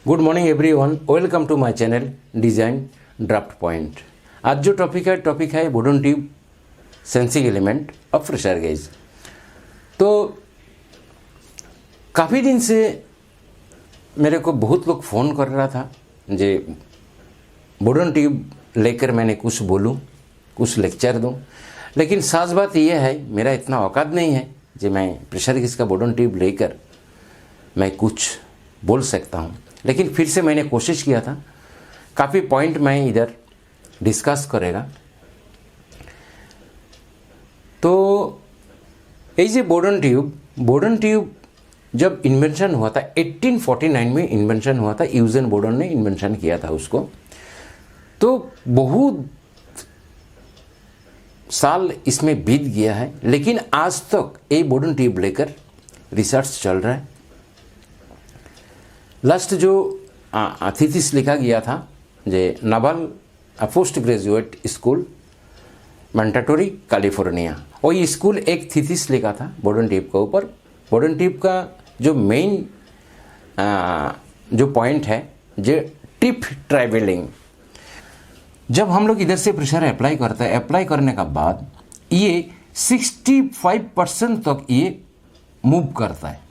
Good morning everyone, welcome to my channel design draft point. आज जो topic है wooden tube sensing element of pressure gauge. तो काफ़ी दिन से मेरे को बहुत लोग फ़ोन कर रहा था जे वुडन ट्यूब लेकर मैंने कुछ बोलूं, कुछ लेक्चर दूं, लेकिन सास बात यह है मेरा इतना औकात नहीं है कि मैं प्रेशर गेज का वुडन ट्यूब लेकर मैं कुछ बोल सकता हूं। लेकिन फिर से मैंने कोशिश किया था, काफ़ी पॉइंट मैं इधर डिस्कस करेगा। तो ये वुडन ट्यूब जब इन्वेंशन हुआ था 1849 में इन्वेंशन हुआ था, यूजेन बोर्डन ने इन्वेंशन किया था उसको। तो बहुत साल इसमें बीत गया है, लेकिन आज तक ये वुडन ट्यूब लेकर रिसर्च चल रहा है। लास्ट जो थीसिस लिखा गया था जे naval post graduate school mandatory California, वही स्कूल एक थीसिस लिखा था वुडन ट्यूब के ऊपर। वुडन ट्यूब का जो मेन जो पॉइंट है जो टिप ट्रैवलिंग, जब हम लोग इधर से प्रेशर अप्लाई करते हैं, अप्लाई करने का बाद ये 65% तक ये मूव करता है।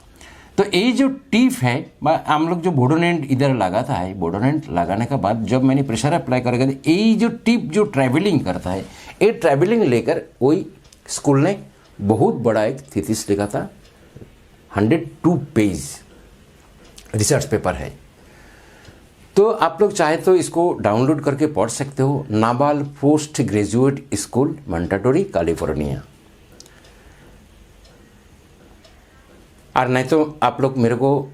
तो ये जो टिप है, हम लोग जो बोडोनेंट इधर लगाता है, बोडोनेंट लगाने के बाद जब मैंने प्रेशर अप्लाई करेगा तो ये जो टिप जो ट्रैवलिंग करता है, ये ट्रैवलिंग लेकर वही स्कूल ने बहुत बड़ा एक थीसिस लिखा था, 102 पेज रिसर्च पेपर है। तो आप लोग चाहे तो इसको डाउनलोड करके पढ़ सकते हो, novel post graduate school mandatory California. और नहीं तो आप लोग मेरे को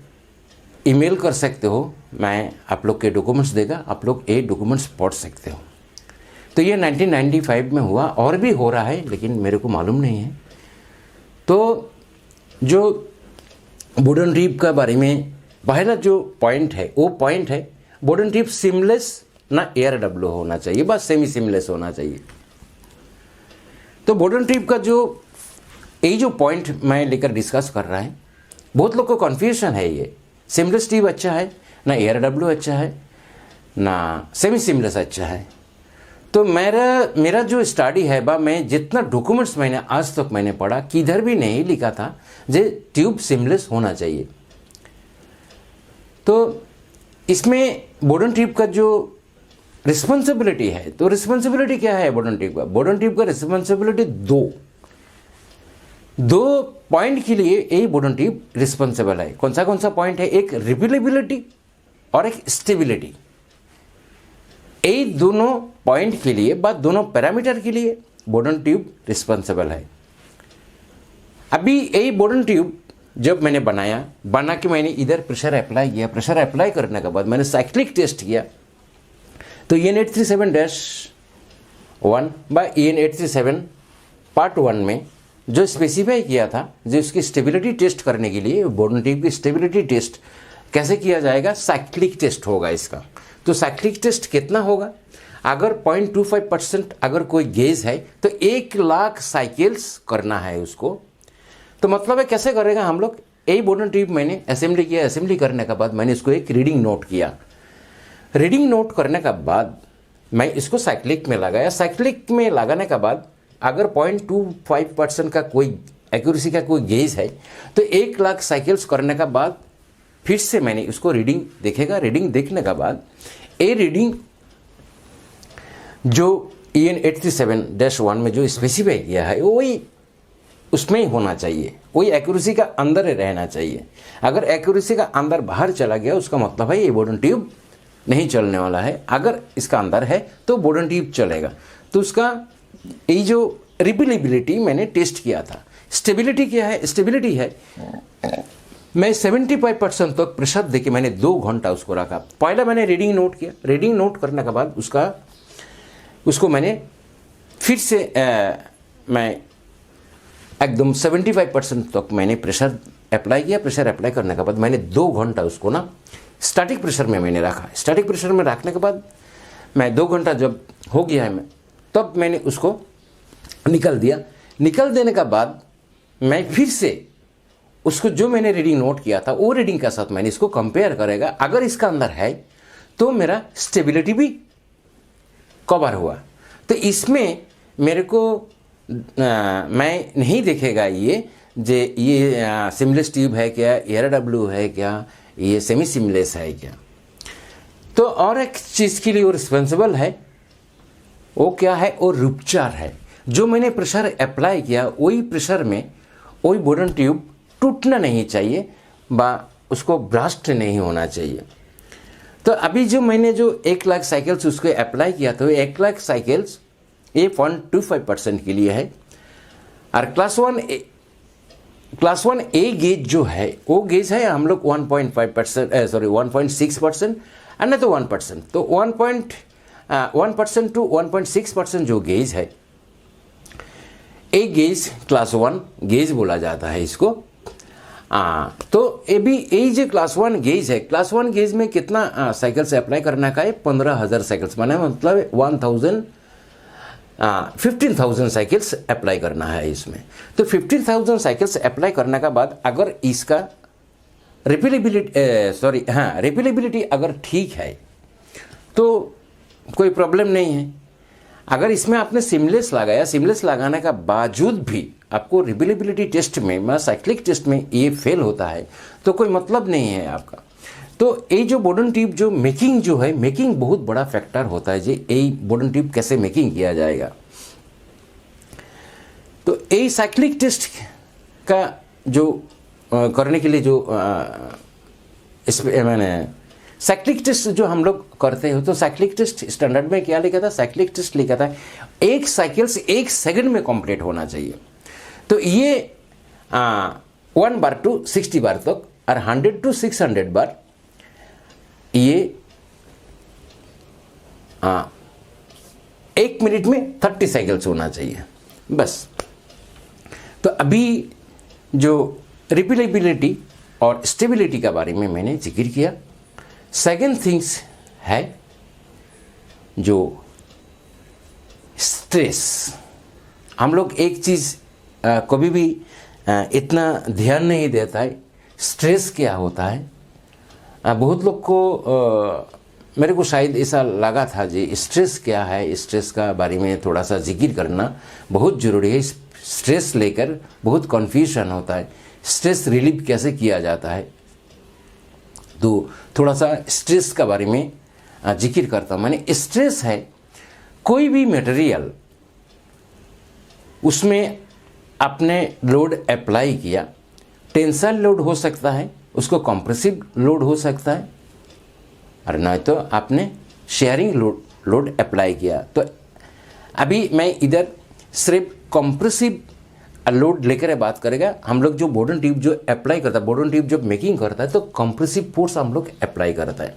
ईमेल कर सकते हो, मैं आप लोग के डॉक्यूमेंट्स देगा, आप लोग ये डॉक्यूमेंट्स पढ़ सकते हो। तो ये 1995 में हुआ, और भी हो रहा है लेकिन मेरे को मालूम नहीं है। तो जो वुडन ट्यूब के बारे में पहला जो पॉइंट है वो पॉइंट है वुडन ट्यूब सीमलेस ना एयर डब्ल्यू होना चाहिए, बस सेमी सीमलेस होना चाहिए। तो वुडन ट्यूब का जो ये जो पॉइंट मैं लेकर डिस्कस कर रहा है, बहुत लोग को कन्फ्यूजन है ये सीमलेस ट्यूब अच्छा है ना एयर डब्ल्यू अच्छा है ना सेमी सीमलेस अच्छा है। तो मेरा जो स्टडी है बा, मैं जितना डॉक्यूमेंट्स मैंने आज तक मैंने पढ़ा, किधर भी नहीं लिखा था जे ट्यूब सीमलेस होना चाहिए। तो इसमें वुडन ट्यूब का जो रिस्पॉन्सिबिलिटी है, तो रिस्पॉन्सिबिलिटी क्या है वुडन ट्यूब का? वुडन ट्यूब का रिस्पॉन्सिबिलिटी दो पॉइंट के लिए यही वुडन ट्यूब रिस्पॉन्सिबल है। कौन सा पॉइंट है? एक रिपीलेबिलिटी और एक स्टेबिलिटी। यही दोनों पॉइंट के लिए, बात दोनों पैरामीटर के लिए वुडन ट्यूब रिस्पॉन्सिबल है। अभी यही वुडन ट्यूब जब मैंने बना के मैंने इधर प्रेशर अप्लाई किया, प्रेशर अप्लाई करने के बाद मैंने साइक्लिक टेस्ट किया। तो EN837-1 बाय EN837 पार्ट 1 में जो स्पेसिफाई किया था, जो इसकी स्टेबिलिटी टेस्ट करने के लिए वुडन ट्यूब की स्टेबिलिटी टेस्ट कैसे किया जाएगा, साइक्लिक टेस्ट होगा इसका। तो साइक्लिक टेस्ट कितना होगा? अगर 0.25% अगर कोई गेज है तो 1,00,000 साइकिल्स करना है उसको। तो मतलब है कैसे करेगा हम लोग? यही वुडन ट्यूब मैंने असेंबली किया, असेंबली करने के बाद मैंने इसको एक रीडिंग नोट किया। रीडिंग नोट करने के बाद मैं इसको साइक्लिक में लगाया। साइक्लिक में लगाने के बाद अगर 0.25% का कोई एक्यूरेसी का कोई गेज है तो 1,00,000 साइकिल्स करने का बाद फिर से मैंने इसको रीडिंग देखेगा। रीडिंग देखने का बाद ये रीडिंग जो EN837-1 में जो स्पेसिफाई किया है वही उसमें ही होना चाहिए, वही एक्यूरेसी का अंदर रहना चाहिए। अगर एक्यूरेसी का अंदर बाहर चला गया उसका मतलब है ये वुडन ट्यूब नहीं चलने वाला है। अगर इसका अंदर है तो वुडन ट्यूब चलेगा। तो उसका ये जो रिपीलेबिलिटी मैंने टेस्ट किया था। स्टेबिलिटी क्या है? स्टेबिलिटी है मैं 75% तक प्रेशर देके मैंने 2 घंटा उसको रखा। पहला मैंने रीडिंग नोट किया, रीडिंग नोट करने के बाद उसको मैंने फिर से मैं एकदम 75% तक मैंने प्रेशर अप्लाई किया। प्रेशर अप्लाई करने के बाद मैंने 2 घंटा उसको ना स्टैटिक प्रेशर में मैंने रखा। स्टैटिक प्रेशर में रखने के बाद मैं 2 घंटा जब हो गया है तब मैंने उसको निकल दिया। निकल देने के बाद मैं फिर से उसको जो मैंने रीडिंग नोट किया था वो रीडिंग के साथ मैंने इसको कंपेयर करेगा, अगर इसका अंदर है तो मेरा स्टेबिलिटी भी कवर हुआ। तो इसमें मेरे को मैं नहीं देखेगा ये सिमलेस ट्यूब है क्या, एयर डब्ल्यू है क्या, ये सेमी सिमलेस है क्या। तो और एक चीज़ के लिए वो रिस्पॉन्सिबल है, वो क्या है, वो रupture है। जो मैंने प्रेशर अप्लाई किया वही प्रेशर में वही बोर्डन ट्यूब टूटना नहीं चाहिए बा उसको ब्रास्ट नहीं होना चाहिए। तो अभी जो मैंने जो 1 लाख साइकिल्स उसको अप्लाई किया था, 1 लाख साइकिल्स ये 0.25% के लिए है। और क्लास 1A गेज जो है वो गेज है हम लोग 1.6% और नहीं तो 1%। तो 1% टू 1.6% जो गेज है, एक गेज क्लास 1 गेज बोला जाता है इसको। तो ये भी यही जो क्लास 1 गेज है, क्लास 1 गेज में कितना साइकिल से अप्लाई करना का है, 15,000 साइकिल्स, माने मतलब 15,000 साइकिल्स अप्लाई करना है इसमें। तो 15,000 साइकिल्स अप्लाई करने के बाद अगर इसका रिपीलेबिलिटी अगर ठीक है तो कोई प्रॉब्लम नहीं है। अगर इसमें आपने सिमलेस लगाया, सिमलेस लगाने का बावजूद भी आपको रिपीलेबिलिटी टेस्ट में साइक्लिक टेस्ट में ये फेल होता है तो कोई मतलब नहीं है आपका। तो ये जो बोर्डन ट्यूब जो मेकिंग जो है, मेकिंग बहुत बड़ा फैक्टर होता है जी, ये बोर्डन ट्यूब कैसे मेकिंग किया जाएगा। तो ये साइक्लिक टेस्ट का जो करने के लिए जो इसमें मैंने साइक्लिक टेस्ट जो हम लोग करते हो, तो साइक्लिक टेस्ट स्टैंडर्ड में क्या लिखा था, साइक्लिक टेस्ट लिखा था 1 साइकिल से 1 सेकंड में कंप्लीट होना चाहिए। तो ये 1 बार टू 60 बार तक और 100 टू 600 बार ये 1 मिनट में 30 साइकिल्स होना चाहिए बस। तो अभी जो रिपीलेबिलिटी और स्टेबिलिटी के बारे में मैंने जिक्र किया। सेकेंड थिंग्स है जो स्ट्रेस। हम लोग एक चीज़ कभी भी इतना ध्यान नहीं देता है, स्ट्रेस क्या होता है। बहुत लोग को मेरे को शायद ऐसा लगा था जी स्ट्रेस क्या है, स्ट्रेस का बारे में थोड़ा सा जिक्र करना बहुत ज़रूरी है। स्ट्रेस लेकर बहुत कन्फ्यूजन होता है, स्ट्रेस रिलीव कैसे किया जाता है, तो थोड़ा सा स्ट्रेस के बारे में जिक्र करता हूँ। मैंने स्ट्रेस है कोई भी मटेरियल उसमें आपने लोड अप्लाई किया, टेंसाइल लोड हो सकता है, उसको कंप्रेसिव लोड हो सकता है, और नहीं तो आपने शेयरिंग लोड अप्लाई किया। तो अभी मैं इधर सिर्फ कंप्रेसिव लोड लेकर बात करेगा। हम लोग जो बोर्डन ट्यूब जो अप्लाई करता है, बोर्डन ट्यूब जब मेकिंग करता है तो कंप्रेसिव फोर्स हम लोग अप्लाई करता है।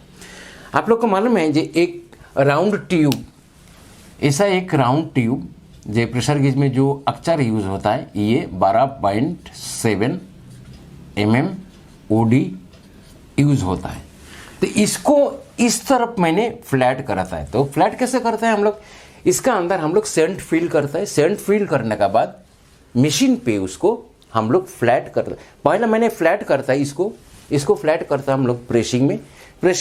आप लोग को मालूम है जो एक राउंड ट्यूब, ऐसा एक राउंड ट्यूब जो प्रेशर गेज में जो अक्सर यूज होता है, ये 12.7 mm OD यूज होता है। तो इसको इस तरफ मैंने फ्लैट कराता है। तो फ्लैट कैसे करते हैं हम लोग, इसका अंदर हम लोग सेंट फिल करता है। सेंट फिल करने के बाद मशीन पे उसको हम लोग फ्लैट करते हैं। पहले मैंने फ्लैट करता है इसको फ्लैट करता है हम लोग प्रेसिंग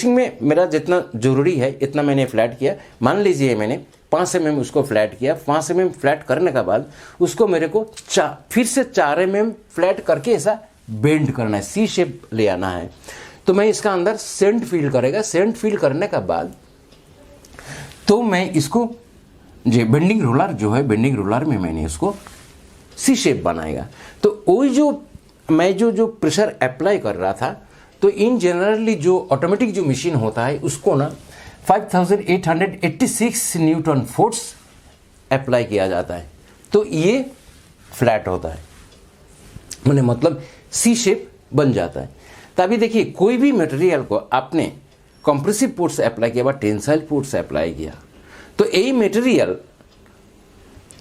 में मेरा जितना ज़रूरी है इतना मैंने फ्लैट किया। मान लीजिए मैंने 5 mm उसको फ्लैट किया। 5 mm फ्लैट करने के बाद उसको मेरे को फिर से 4 mm फ्लैट करके ऐसा बेंड करना है, सी शेप ले आना है। तो मैं इसका अंदर सेंट फिल करेगा। सेंट फिल करने के बाद तो मैं इसको जो बेंडिंग रोलर जो है, बेंडिंग रोलर में मैंने इसको सी शेप बनाएगा। तो वही जो मैं जो प्रेशर अप्लाई कर रहा था, तो इन जनरली जो ऑटोमेटिक जो मशीन होता है उसको ना 5886 न्यूटन फोर्स अप्लाई किया जाता है। तो ये फ्लैट होता है, मैंने मतलब सी शेप बन जाता है। तो अभी देखिए कोई भी मटेरियल को आपने कंप्रेसिव फोर्स से अप्लाई किया, टेंसाइल फोर्स से अप्लाई किया, तो यही मटेरियल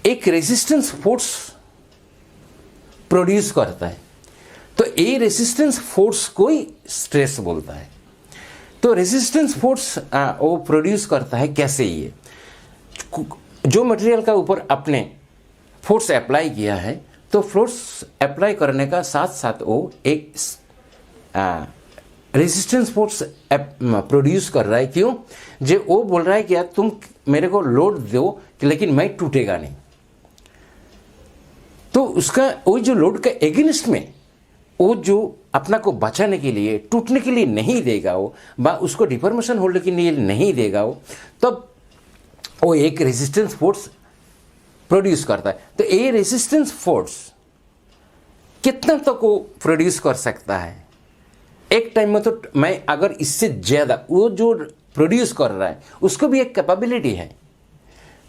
एक रेजिस्टेंस फोर्स प्रोड्यूस करता है। तो ये रेजिस्टेंस फोर्स को ही स्ट्रेस बोलता है। तो रेजिस्टेंस फोर्स वो प्रोड्यूस करता है कैसे, ये जो मटेरियल का ऊपर आपने फोर्स अप्लाई किया है तो तो फोर्स अप्लाई करने का साथ साथ वो एक रेजिस्टेंस फोर्स प्रोड्यूस कर रहा है। क्यों? जो वो बोल रहा है कि यार तुम मेरे को लोड दो लेकिन मैं टूटेगा नहीं। तो उसका वो जो लोड का एगेंस्ट में वो जो अपना को बचाने के लिए, टूटने के लिए नहीं देगा वो, उसको डिफॉर्मेशन होने के लिए नहीं देगा वो, तब वो एक रेजिस्टेंस फोर्स प्रोड्यूस करता है। तो ये रेजिस्टेंस फोर्स कितना तक वो प्रोड्यूस कर सकता है एक टाइम में? तो मैं अगर इससे ज़्यादा वो जो प्रोड्यूस कर रहा है उसको भी एक कैपेबिलिटी है।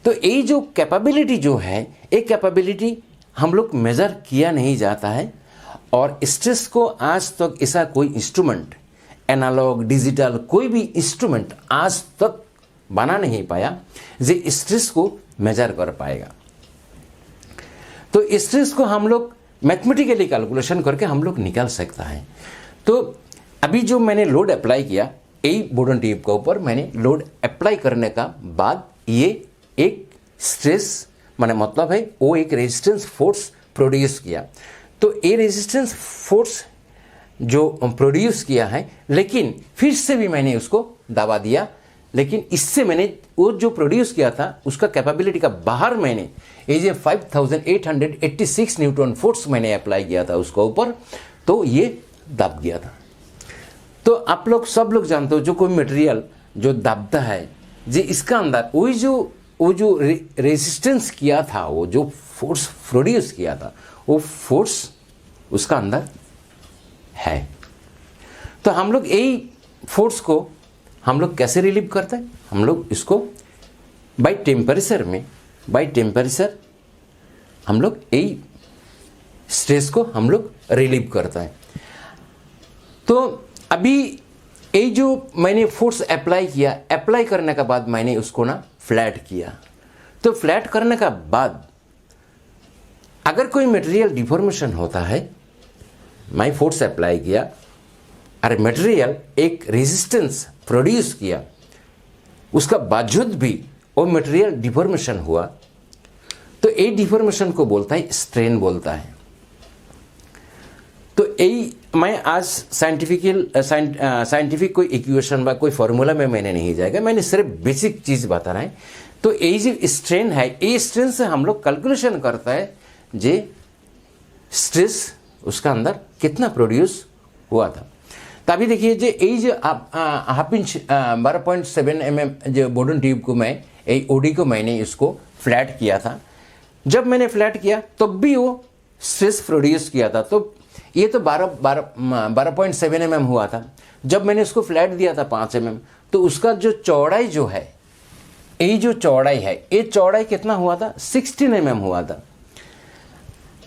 तो ये जो कैपेबिलिटी जो है, एक कैपेबिलिटी हम लोग मेज़र किया नहीं जाता है। और स्ट्रेस को आज तक ऐसा कोई इंस्ट्रूमेंट, एनालॉग डिजिटल कोई भी इंस्ट्रूमेंट आज तक बना नहीं पाया जो स्ट्रेस को मेजर कर पाएगा। तो स्ट्रेस को हम लोग मैथमेटिकली कैलकुलेशन करके हम लोग निकाल सकता है। तो अभी जो मैंने लोड अप्लाई किया यही बोर्डन ट्यूब के ऊपर, मैंने लोड अप्लाई करने का बाद ये एक स्ट्रेस माने मतलब है वो एक रेजिस्टेंस फोर्स प्रोड्यूस किया। तो ये रेजिस्टेंस फोर्स जो प्रोड्यूस किया है, लेकिन फिर से भी मैंने उसको दबा दिया, लेकिन इससे मैंने वो जो प्रोड्यूस किया था उसका कैपेबिलिटी का बाहर मैंने ये जो 5886 न्यूटन फोर्स मैंने अप्लाई किया था उसके ऊपर, तो ये दब गया था। तो आप लोग सब लोग जानते हो जो कोई मटेरियल जो दबता है, जो इसका अंदर वो जो रेजिस्टेंस किया था, वो जो फोर्स प्रोड्यूस किया था, वो फोर्स उसका अंदर है। तो हम लोग यही फोर्स को हम लोग कैसे रिलीव करते हैं? हम लोग इसको बाय टेम्परेचर हम लोग यही स्ट्रेस को हम लोग रिलीव करते हैं। तो अभी ये जो मैंने फोर्स अप्लाई किया, अप्लाई करने के बाद मैंने उसको ना फ्लैट किया। तो फ्लैट करने का बाद अगर कोई मटेरियल डिफॉर्मेशन होता है, मैं फोर्स अप्लाई किया, अरे मटेरियल एक रेजिस्टेंस प्रोड्यूस किया, उसका बावजूद भी वो मटेरियल डिफॉर्मेशन हुआ, तो ये डिफॉर्मेशन को बोलता है स्ट्रेन बोलता है। तो यही मैं आज साइंटिफिक कोई इक्वेशन বা कोई फॉर्मूला में मैंने नहीं जाएगा, मैंने सिर्फ बेसिक चीज़ बता रहा है। तो यही जो स्ट्रेन है, ये स्ट्रेन से हम लोग कैलकुलेशन करता है जे स्ट्रेस उसका अंदर कितना प्रोड्यूस हुआ था। तभी देखिए जो यही जो हाफ इंच 12.7 mm जो बोर्डन ट्यूब को मैं यही ओडी को मैंने इसको फ्लैट किया था। जब मैंने फ्लैट किया तब भी वो स्ट्रेस प्रोड्यूस किया था। तो ये तो 12.7 mm हुआ था। जब मैंने इसको फ्लैट दिया था 5 mm, तो उसका जो चौड़ाई जो है, ये जो चौड़ाई है, ये चौड़ाई कितना हुआ था? 16 mm हुआ था।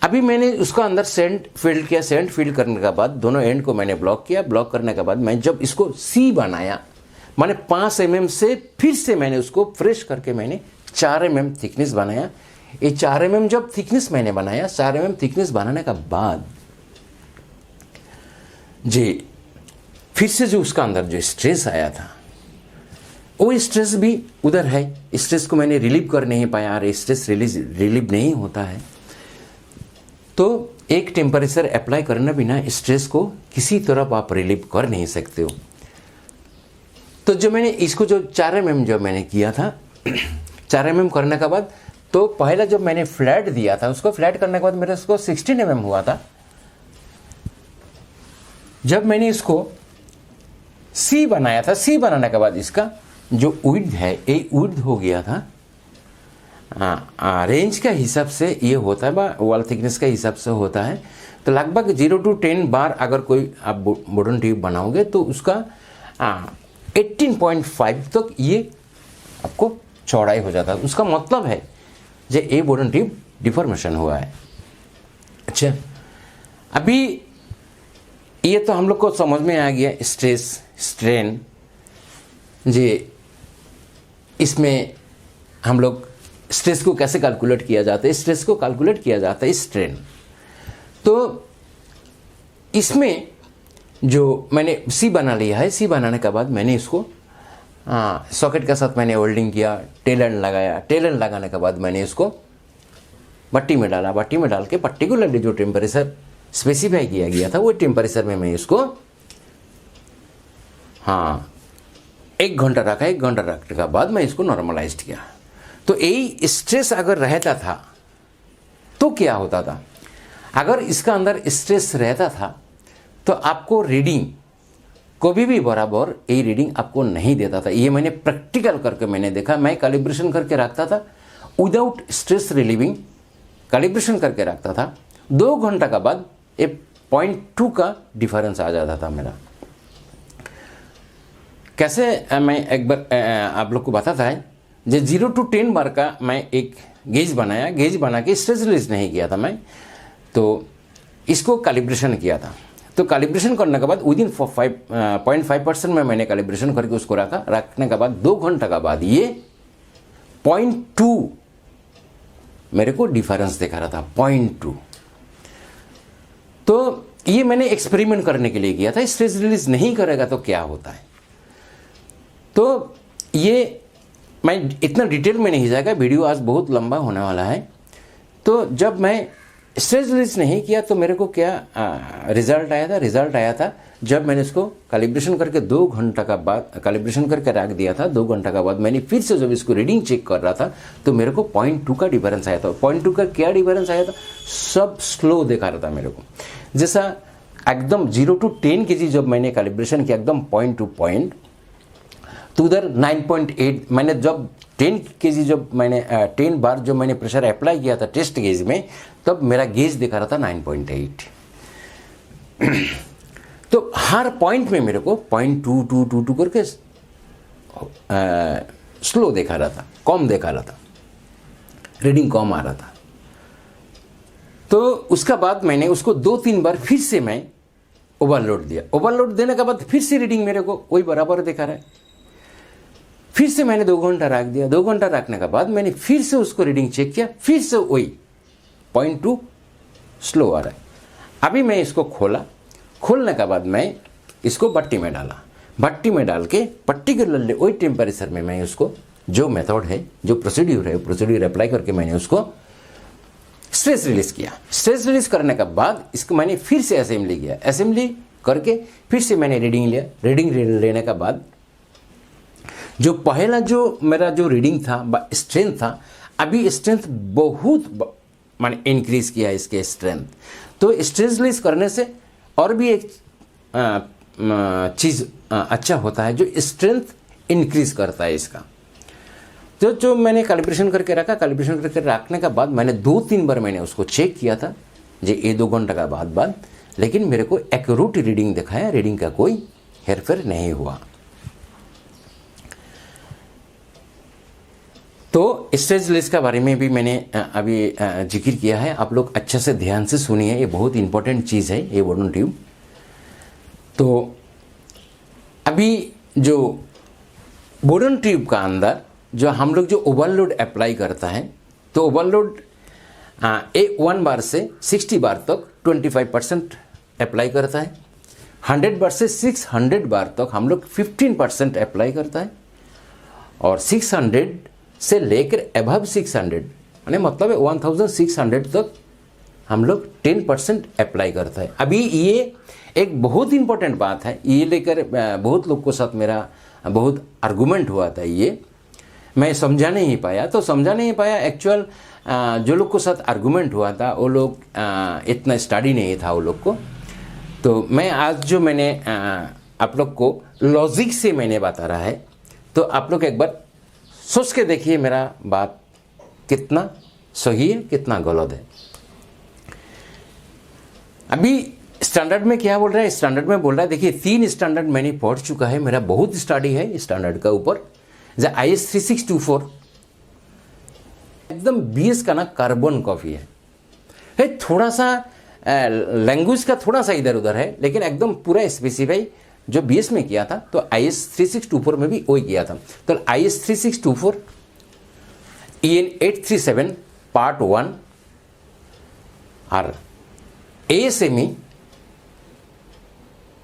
अभी मैंने उसका अंदर सेंट फील्ड किया, सेंट फील्ड करने के बाद दोनों एंड को मैंने ब्लॉक किया। ब्लॉक करने के बाद मैं जब इसको सी बनाया, मैंने 5 mm से फिर से मैंने उसको फ्रेश करके मैंने 4 mm थिकनेस बनाया। ये 4 mm जब थिकनेस मैंने बनाया, 4 mm थिकनेस बनाने का बाद जी फिर से जो उसका अंदर जो स्ट्रेस आया था, वो स्ट्रेस भी उधर है। स्ट्रेस को मैंने रिलीव कर नहीं पाया, और स्ट्रेस रिलीव नहीं होता है। तो एक टेम्परेचर अप्लाई करना बिना स्ट्रेस को किसी तरह आप रिलीव कर नहीं सकते हो। तो जो मैंने इसको जो 4 mm जो मैंने किया था, 4 mm करने के बाद, तो पहला जब मैंने फ्लैट दिया था, उसको फ्लैट करने के बाद मेरा उसको 16 mm हुआ था। जब मैंने इसको सी बनाया था, सी बनाने के बाद इसका जो विड्थ है, ये विड्थ हो गया था रेंज का हिसाब से ये होता है, वॉल थिकनेस का हिसाब से होता है। तो लगभग 0 to 10 बार अगर कोई आप बोर्डन ट्यूब बनाओगे तो उसका 18.5 तक ये आपको चौड़ाई हो जाता है। उसका मतलब है जो ये बोर्डन ट्यूब डिफॉर्मेशन हुआ है। अच्छा, अभी ये तो हम लोग को समझ में आ गया स्ट्रेस स्ट्रेन जी। इसमें हम लोग स्ट्रेस को कैसे कैलकुलेट किया जाता है, स्ट्रेस को कैलकुलेट किया जाता है स्ट्रेन। तो इसमें जो मैंने सी बना लिया है, सी बनाने के बाद मैंने इसको सॉकेट के साथ मैंने वेल्डिंग किया, टेलन लगाया। टेलन लगाने के बाद मैंने इसको भट्टी में डाला, भट्टी में डाल के पर्टिकुलरली जो टेम्परेचर स्पेसिफाई किया गया था वो टेम्परेचर में मैं इसको 1 घंटा रखा। 1 घंटा रखने के बाद मैं इसको नॉर्मलाइज किया। तो यही स्ट्रेस अगर रहता था तो क्या होता था, अगर इसका अंदर स्ट्रेस रहता था तो आपको रीडिंग कभी भी बराबर यही रीडिंग आपको नहीं देता था। ये मैंने प्रैक्टिकल करके मैंने देखा। मैं कैलिब्रेशन करके रखता था विदाउट स्ट्रेस रिलीविंग, कैलिब्रेशन करके रखता था। 2 घंटा के बाद 0.2 का डिफरेंस आ जाता था मेरा। कैसे मैं एक बार आप लोग को बताता है, जो 0 to 10 बार का मैं एक गेज बनाया, गेज बना के स्ट्रेस रिलीज नहीं किया था मैं, तो इसको कैलिब्रेशन किया था। तो कैलिब्रेशन करने के बाद विदिन 0.5% में मैंने कैलिब्रेशन करके उसको रखा। रखने के बाद 2 घंटा के बाद ये 0.2 मेरे को डिफरेंस दिखा रहा था, 0.2। तो ये मैंने एक्सपेरिमेंट करने के लिए किया था, स्ट्रेस रिलीज नहीं करेगा तो क्या होता है। तो ये मैं इतना डिटेल में नहीं जाएगा, वीडियो आज बहुत लंबा होने वाला है। तो जब मैं स्ट्रेस रिलीज नहीं किया तो मेरे को क्या रिजल्ट आया था, रिजल्ट आया था जब मैंने इसको कैलिब्रेशन करके 2 घंटा का बाद कैलिब्रेशन करके रख दिया था। 2 घंटा का बाद मैंने फिर से जब इसको रीडिंग चेक कर रहा था तो मेरे को 0.2 का डिफरेंस आया था। 0.2 का क्या डिफरेंस आया था, सब स्लो दिखा रहा था मेरे को। जैसा एकदम 0 to 10 kg जब मैंने कैलिब्रेशन किया एकदम पॉइंट टू पॉइंट, तो उधर 9.8 मैंने जब 10 kg जब मैंने 10 बार जब मैंने प्रेशर अप्लाई किया था टेस्ट गेज में, तब मेरा गेज दिखा रहा था 9.8। तो हर पॉइंट में मेरे को 0.2222 करके स्लो देखा रहा था, कम देखा रहा था, रीडिंग कम आ रहा था। तो उसका बाद मैंने उसको 2-3 बार फिर से मैं ओवरलोड दिया। ओवरलोड देने के बाद फिर से रीडिंग मेरे को वही बराबर दिखा रहा है। फिर से मैंने 2 घंटा रख दिया। 2 घंटा रखने के बाद मैंने फिर से उसको रीडिंग चेक किया, फिर से वही 0.2 स्लो आ रहा है। अभी मैं इसको खोला, खोलने के बाद मैं इसको भट्टी में डाला। भट्टी में डाल के पर्टिकुलरली वही टेम्परेचर में मैं उसको जो मेथड है, जो प्रोसीड्यूर है, प्रोसीड्यूर अप्लाई करके मैंने उसको स्ट्रेस रिलीज किया। स्ट्रेस रिलीज करने के बाद इसको मैंने फिर से असेंबली किया। असेंबली करके फिर से मैंने रीडिंग लिया। रीडिंग लेने के बाद जो पहला जो मेरा जो रीडिंग था, स्ट्रेंथ था, अभी स्ट्रेंथ बहुत मैंने इंक्रीज किया इसके स्ट्रेंथ। तो स्ट्रेस रिलीज करने से और भी एक चीज़ अच्छा होता है, जो स्ट्रेंथ इंक्रीज करता है इसका। तो जो मैंने कैलिब्रेशन करके रखा, कैलिब्रेशन करके रखने के बाद मैंने 2-3 बार मैंने उसको चेक किया था, जो ये 2 घंटा का बाद, लेकिन मेरे को एक्यूरेट रीडिंग दिखाया, रीडिंग का कोई हेरफेर नहीं हुआ। तो स्ट्रेस रिलीज के बारे में भी मैंने अभी जिक्र किया है। आप लोग अच्छे से ध्यान से सुनिए, ये बहुत इंपॉर्टेंट चीज़ है ये वुडन ट्यूब। तो अभी जो वुडन ट्यूब का अंदर जो हम लोग जो ओवरलोड अप्लाई करता है, तो ओवरलोड 1 बार से 60 बार तक 25% अप्लाई करता है। 100 बार से 600 बार तक हम लोग 15% अप्लाई करता है। और 600 से लेकर अबव 600 यानी मतलब 1600 तक हम लोग 10% अप्लाई करता है। अभी ये एक बहुत इंपॉर्टेंट बात है, ये लेकर बहुत लोग को साथ मेरा बहुत आर्गूमेंट हुआ था। ये मैं समझा नहीं पाया, तो समझा नहीं पाया एक्चुअल जो लोग को साथ आर्गूमेंट हुआ था वो लोग इतना स्टडी नहीं था वो लोग को। तो मैं आज जो मैंने आप लोग को लॉजिक से मैंने बता रहा है, तो आप लोग एक बार सोच के देखिए मेरा बात कितना सही है, कितना गलत है। अभी स्टैंडर्ड में क्या बोल रहा है, स्टैंडर्ड में बोल रहा है, देखिए 3 स्टैंडर्ड मैंने पढ़ चुका है, मेरा बहुत स्टडी है स्टैंडर्ड का ऊपर। जैसे IS 3624 एकदम BS का ना कार्बन कॉपी है, थोड़ा सा लैंग्वेज का थोड़ा सा इधर उधर है, लेकिन एकदम पूरा स्पेसिफाई जो BS में किया था, तो IS 3624 में भी वही किया था। तो IS 3624 EN 837 पार्ट 1 और ASME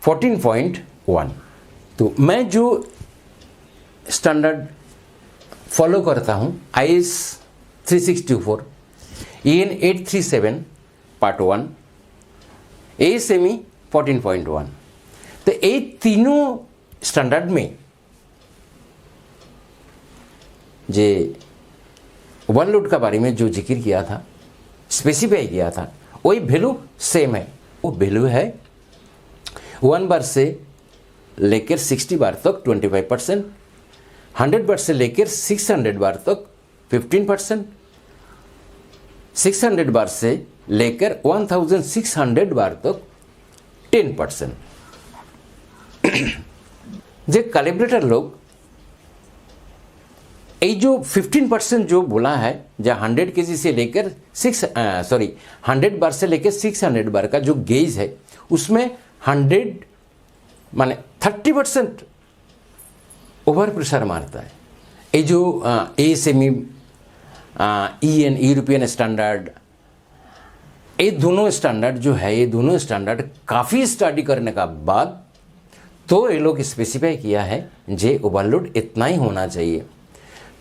14.1। तो मैं जो स्टैंडर्ड फॉलो करता हूँ IS 3624, EN 837 पार्ट 1, ASME 14.1। तो ये तीनों स्टैंडर्ड में जे ओवरलोड का बारे में जो जिक्र किया था, स्पेसिफाई किया था, वही वैल्यू सेम है। वो वैल्यू है 1 बार से लेकर 60 बार तक 25%, 100 बार से लेकर 600 बार तक 15%, 600 बार से लेकर 1600 बार तक 10%। जे कैलिब्रेटर लोग ये जो 15% जो बोला है, जहाँ 100 kg से लेकर 100 बार से लेकर 600 बार का जो गेज है, उसमें 100 माने 30% ओवर प्रेशर मारता है। ये जो ASME EN यूरोपियन स्टैंडर्ड, ये दोनों स्टैंडर्ड जो है, ये दोनों स्टैंडर्ड काफ़ी स्टडी करने का बाद तो ये लोग स्पेसिफाई किया है जे ओवरलोड इतना ही होना चाहिए।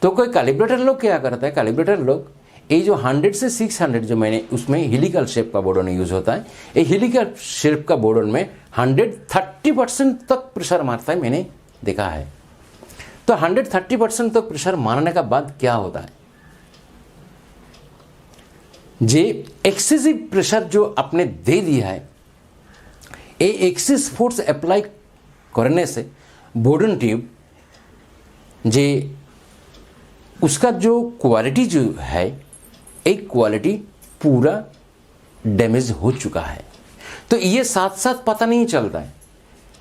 तो कोई कैलिब्रेटर लोग क्या करता है, कैलिब्रेटर लोग ये जो 100 से 600 जो मैंने उसमें हेलिकल शेप का बोर्डन यूज़ होता है, ये हेलिकल शेप का बोर्डन में 130% तक प्रेशर मारता है, मैंने देखा है। तो 130% तक प्रेशर मारने का बाद क्या होता है, जे एक्सेसिव प्रेशर जो आपने दे दिया है, ये एक्सेस फोर्स अप्लाई करने से बोर्डन ट्यूब जे उसका जो क्वालिटी जो है, एक क्वालिटी पूरा डैमेज हो चुका है। तो ये साथ साथ पता नहीं चलता है।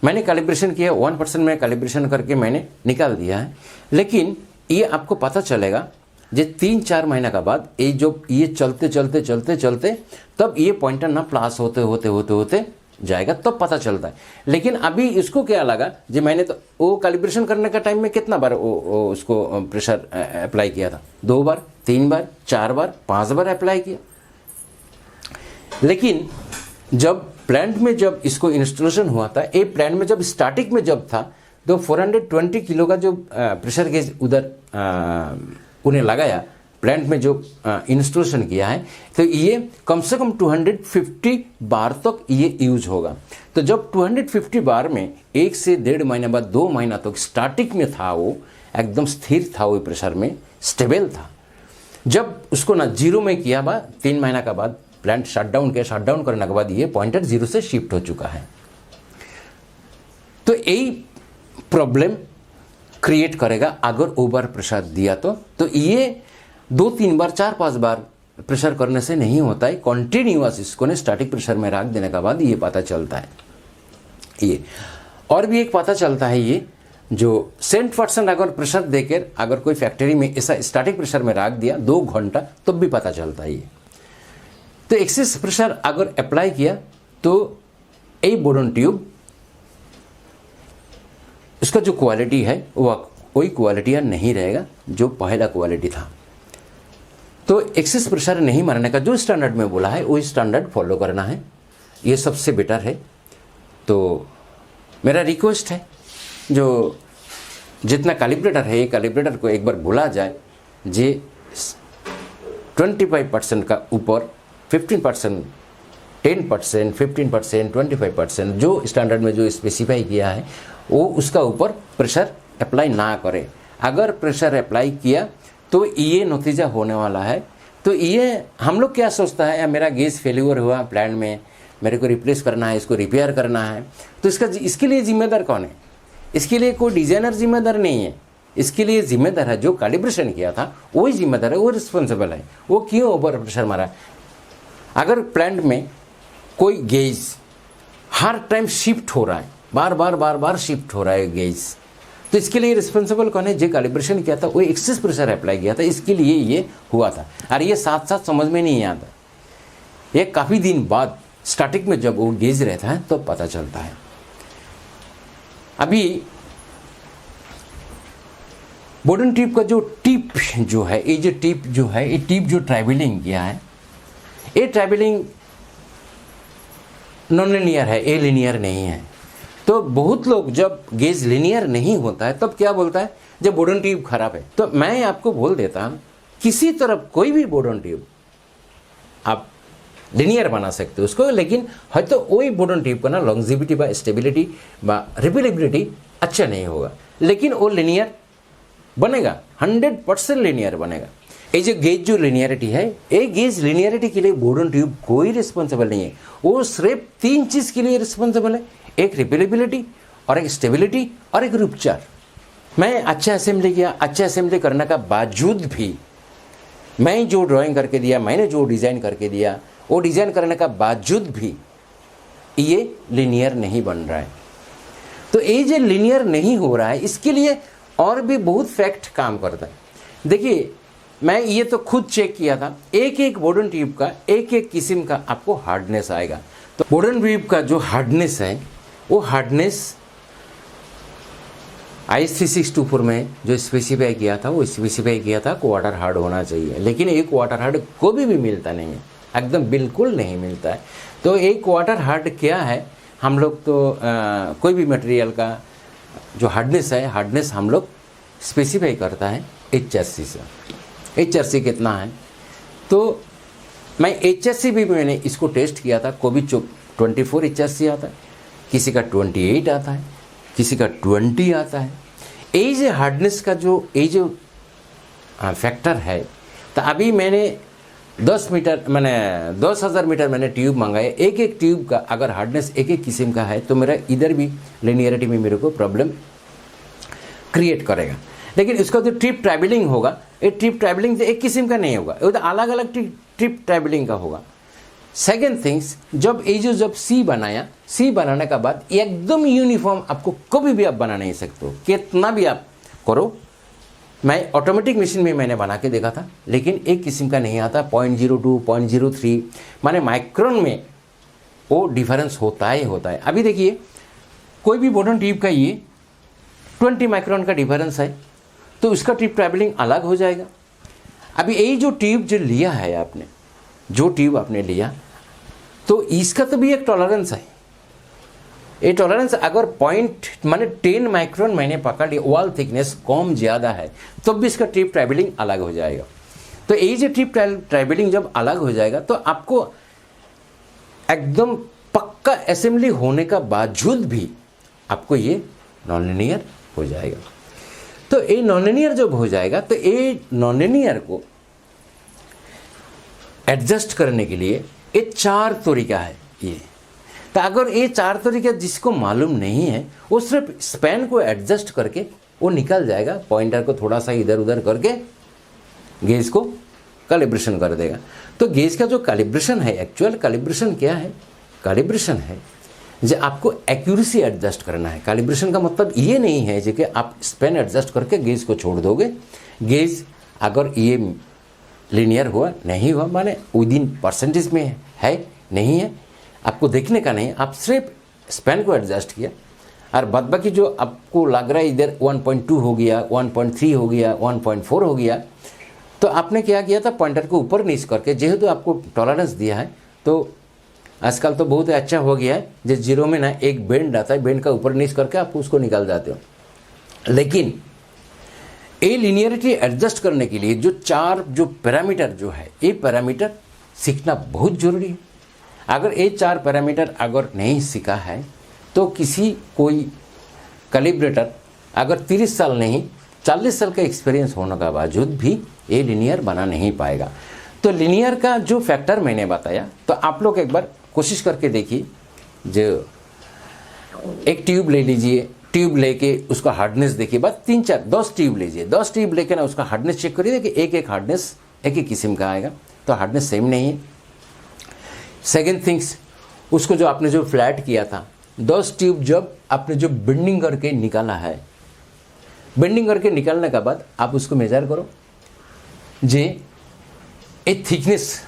मैंने कैलिब्रेशन किया 1% में कैलिब्रेशन करके मैंने निकाल दिया है, लेकिन ये आपको पता चलेगा जे 3-4 महीना का बाद ये जो ये चलते चलते चलते चलते तब ये पॉइंटर ना प्लास होते होते होते होते जाएगा, तब पता चलता है। लेकिन अभी इसको क्या लगा, जो मैंने तो वो कैलिब्रेशन करने का टाइम में कितना बार वो उसको प्रेशर अप्लाई किया था, 2 बार 3 बार 4 बार 5 बार अप्लाई किया। लेकिन जब प्लांट में जब इसको इंस्टॉलेशन हुआ था, ये प्लांट में जब स्टार्टिंग में जब था, तो 420 किलो का जो प्रेशर गेज उधर उन्हें लगाया, प्लांट में जो इंस्टॉलेशन किया है, तो ये कम से कम 250 बार तक ये यूज होगा। तो जब 250 बार में 1 से 1.5 महीना बाद 2 महीना तक स्टार्टिंग में था, वो एकदम स्थिर था, वो प्रेशर में स्टेबल था। जब उसको ना जीरो में किया बा 3 महीना का बाद प्लांट शटडाउन किया, शटडाउन करने के बाद ये पॉइंटर 0 से शिफ्ट हो चुका है। तो यही प्रॉब्लम क्रिएट करेगा अगर ओवर प्रेशर दिया तो ये 2-3 बार 4-5 बार प्रेशर करने से नहीं होता है। कॉन्टिन्यूअस इसको ने स्टैटिक प्रेशर में रख देने के बाद ये पता चलता है। ये और भी एक पता चलता है, ये जो 100% अगर प्रेशर देकर अगर कोई फैक्ट्री में ऐसा स्टैटिक प्रेशर में रख दिया 2 घंटा, तब भी पता चलता है ये। तो एक्सेस प्रेशर अगर अप्लाई किया तो ये बोर्डन ट्यूब उसका जो क्वालिटी है वो कोई क्वालिटी नहीं रहेगा जो पहला क्वालिटी था। तो एक्सेस प्रेशर नहीं मारने का जो स्टैंडर्ड में बोला है वही स्टैंडर्ड फॉलो करना है, ये सबसे बेटर है। तो मेरा रिक्वेस्ट है, जो जितना कैलिब्रेटर है, ये कैलिब्रेटर को एक बार बोला जाए, जे 25% का ऊपर 15%, 10%, 15%, 25% जो स्टैंडर्ड में जो स्पेसिफाई किया है वो उसका ऊपर प्रेशर अप्लाई ना करे। अगर प्रेशर अप्लाई किया तो ये नतीजा होने वाला है। तो ये हम लोग क्या सोचता है, या मेरा गैस फेल्यूर हुआ प्लांट में, मेरे को रिप्लेस करना है, इसको रिपेयर करना है, तो इसके लिए जिम्मेदार कौन है? इसके लिए कोई डिज़ाइनर जिम्मेदार नहीं है। इसके लिए जिम्मेदार है जो कैलिब्रेशन किया था, वही जिम्मेदार है, वो रिस्पॉन्सिबल है। वो क्यों ओवर प्रेशर मारा? अगर प्लांट में कोई गेज हर टाइम शिफ्ट हो रहा है, बार बार शिफ्ट हो रहा है गेज, तो इसके लिए रिस्पॉन्सिबल कौन है? जो कैलिब्रेशन किया था वो एक्सेस प्रेशर अप्लाई किया था, इसके लिए ये हुआ था। और ये साथ साथ समझ में नहीं आता, ये काफ़ी दिन बाद स्टार्टिंग में जब वो गेज रहता है तो पता चलता है। अभी बोर्डन ट्यूब का जो टिप जो है, ये जो टिप जो है, ये टिप जो ट्रैवलिंग किया है, ये ट्रैवलिंग नॉन लिनियर है, ए लिनियर नहीं है। तो बहुत लोग जब गेज लिनियर नहीं होता है तब क्या बोलता है, जब बोर्डन ट्यूब खराब है। तो मैं आपको बोल देता हूँ, किसी तरफ कोई भी बोर्डन ट्यूब लिनियर बना सकते हो उसको, लेकिन হয়তো ওই বোর্ডন টিউব का ना लॉन्जिविटी বা स्टेबिलिटी বা रिपेलेबिलिटी अच्छा नहीं होगा, लेकिन वो लिनियर बनेगा, 100% लिनियर बनेगा। ये जो गेज जो लिनियरिटी है, ये गेज लिनियरिटी के लिए बोर्डन ट्यूब कोई रिस्पॉन्सिबल नहीं है, वो सिर्फ 3 चीज़ के लिए रिस्पॉन्सिबल है, एक रिपेलेबिलिटी और एक स्टेबिलिटी और एक रूपचार। मैं अच्छा असेंबली किया, अच्छा असेंबली करने का बावजूद भी मैं जो ड्राइंग करके दिया, मैंने जो डिज़ाइन करके दिया, वो डिज़ाइन करने का बावजूद भी ये लिनियर नहीं बन रहा है। तो ये जो लिनियर नहीं हो रहा है, इसके लिए और भी बहुत फैक्ट काम करता है। देखिए, मैं ये तो खुद चेक किया था, एक एक बोर्डन ट्यूब का एक एक किस्म का आपको हार्डनेस आएगा। तो बोर्डन ट्यूब का जो हार्डनेस है, वो हार्डनेस IS 3624 में जो स्पेसिफाई किया था, वो स्पेसिफाई किया था क्वार्टर हार्ड होना चाहिए, लेकिन एक क्वार्टर हार्ड कभी भी मिलता नहीं है, एकदम बिल्कुल नहीं मिलता है। तो एक क्वार्टर हार्ड क्या है, हम लोग तो कोई भी मटेरियल का जो हार्डनेस है, हार्डनेस हम लोग स्पेसिफाई करता है HRC से। HRC कितना है, तो मैं HRC भी मैंने इसको टेस्ट किया था, कोई भी 24 HRC आता है, किसी का 28 आता है, किसी का 20 आता है। ये जो हार्डनेस का जो ये जो फैक्टर है, तो अभी मैंने 10,000 मीटर मैंने ट्यूब मंगाए, एक एक ट्यूब का अगर हार्डनेस एक एक किस्म का है, तो मेरा इधर भी लिनियरिटी में मेरे को प्रॉब्लम क्रिएट करेगा। लेकिन इसका जो ट्रिप ट्रैवलिंग होगा, ये ट्रिप ट्रैवलिंग एक किस्म का नहीं होगा, ये तो अलग अलग ट्रिप ट्रैवलिंग का होगा। सेकेंड थिंग्स, जब सी बनाया, सी बनाने का बाद एकदम यूनिफॉर्म आपको कभी भी आप बना नहीं सकते हो, कितना भी आप करो। मैं ऑटोमेटिक मशीन में मैंने बना के देखा था, लेकिन एक किस्म का नहीं आता, 0.02 0.03 माने माइक्रोन में वो डिफरेंस होता ही होता है। अभी देखिए, कोई भी बोर्डन ट्यूब का ये 20 माइक्रोन का डिफरेंस है, तो उसका ट्रिप ट्रैवलिंग अलग हो जाएगा। अभी यही जो ट्यूब जो लिया है आपने, जो ट्यूब आपने लिया, तो इसका तो भी एक टॉलरेंस है। ये टॉलरेंस अगर पॉइंट माने 10 माइक्रोन मैंने पकड़ लिया, वॉल थिकनेस कम ज़्यादा है, तो भी इसका ट्रिप ट्रैवलिंग अलग हो जाएगा। तो ये जो ट्रिप ट्रैवलिंग जब अलग हो जाएगा, तो आपको एकदम पक्का असेंबली होने का बावजूद भी आपको ये नॉन लिनियर हो जाएगा। तो ये नॉन लिनियर जब हो जाएगा, तो ये नॉन लिनियर को एडजस्ट करने के लिए ये 4 तरीका है ये। तो अगर ये 4 तरीका जिसको मालूम नहीं है, वो सिर्फ स्पैन को एडजस्ट करके वो निकल जाएगा, पॉइंटर को थोड़ा सा इधर उधर करके गेज को कैलिब्रेशन कर देगा। तो गेज का जो कैलिब्रेशन है, एक्चुअल कैलिब्रेशन क्या है, कैलिब्रेशन है जो आपको एक्यूरेसी एडजस्ट करना है। कैलिब्रेशन का मतलब ये नहीं है जो कि आप स्पैन एडजस्ट करके गेज को छोड़ दोगे, गेज अगर ये लिनियर हुआ नहीं हुआ माने विदिन परसेंटेज में है नहीं है, आपको देखने का नहीं, आप सिर्फ स्पैन को एडजस्ट किया, और बाद बाकी जो आपको लग रहा है इधर 1.2 हो गया, 1.3 हो गया, 1.4 हो गया, तो आपने क्या किया था, पॉइंटर को ऊपर नीचे करके, जेहेतु आपको टॉलरेंस दिया है, तो आजकल तो बहुत अच्छा हो गया है, जो जीरो में ना एक बेंड आता है, बेंड का ऊपर नीचे करके आप उसको निकाल जाते हो। लेकिन ये लिनियरिटी एडजस्ट करने के लिए जो 4 जो पैरामीटर जो है, ये पैरामीटर सीखना बहुत ज़रूरी है। अगर ये 4 पैरामीटर अगर नहीं सीखा है, तो किसी कोई कैलिब्रेटर अगर 30 साल नहीं 40 साल का एक्सपीरियंस होने का बावजूद भी ये लिनियर बना नहीं पाएगा। तो लिनियर का जो फैक्टर मैंने बताया, तो आप लोग एक बार कोशिश करके देखिए, जो एक ट्यूब ले लीजिए, ट्यूब लेके उसका हार्डनेस देखिए, बस 10 ट्यूब लीजिए, 10 ट्यूब लेके ना उसका हार्डनेस चेक करिए कि एक एक हार्डनेस एक एक किस्म का आएगा, तो हार्डनेस सेम नहीं है। सेकेंड थिंग्स, उसको जो आपने जो फ्लैट किया था, 10 ट्यूब जब आपने जो बेंडिंग करके निकाला है, बेंडिंग करके निकालने के बाद आप उसको मेजर करो, जे एक थिकनेस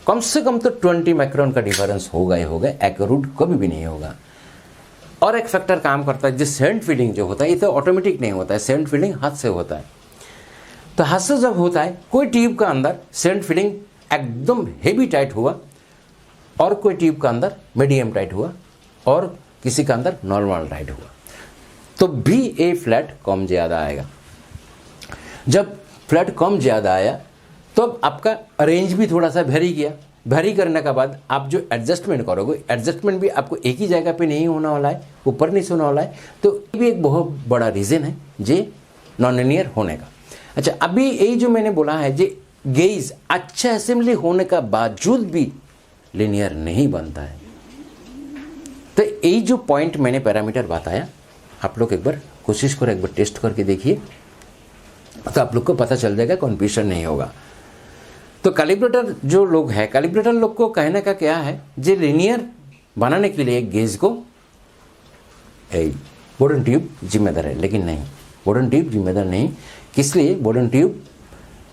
कम से कम तो 20 माइक्रोन का डिफरेंस होगा ही होगा, एक्यूरेट कभी भी नहीं होगा। और एक फैक्टर काम करता है, जो सेंट फीलिंग जो होता है, ये तो ऑटोमेटिक नहीं होता है, सेंट फीलिंग हाथ से होता है। तो हाथ से जब होता है, कोई ट्यूब का अंदर सेंट फीलिंग एकदम हेवी टाइट हुआ, और कोई ट्यूब का अंदर मीडियम टाइट हुआ, और किसी का अंदर नॉर्मल टाइट हुआ, तो भी ये फ्लैट कम ज़्यादा आएगा। जब फ्लैट कम ज़्यादा आया, तो आपका रेंज भी थोड़ा सा वेरी किया, भरी करने के बाद आप जो एडजस्टमेंट करोगे, एडजस्टमेंट भी आपको एक ही जगह पे नहीं होने वाला है, ऊपर नीचे होने वाला है। तो ये भी एक बहुत बड़ा रीज़न है जे नॉन लीनियर होने का। अच्छा, अभी यही जो मैंने बोला है जे गेज अच्छा असेंबली होने का बावजूद भी लीनियर नहीं बनता है। तो यही जो पॉइंट मैंने पैरामीटर बताया, आप लोग एक बार कोशिश करो, एक बार टेस्ट करके देखिए, तो आप लोग को पता चल जाएगा, कन्फ्यूजन नहीं होगा। तो कैलिब्रेटर जो लोग हैं, कैलिब्रेटर लोग को कहने का क्या है, जो लीनियर बनाने के लिए गेज को बोर्डन ट्यूब जिम्मेदार है, लेकिन नहीं, बोर्डन ट्यूब जिम्मेदार नहीं। किस लिए? बोर्डन ट्यूब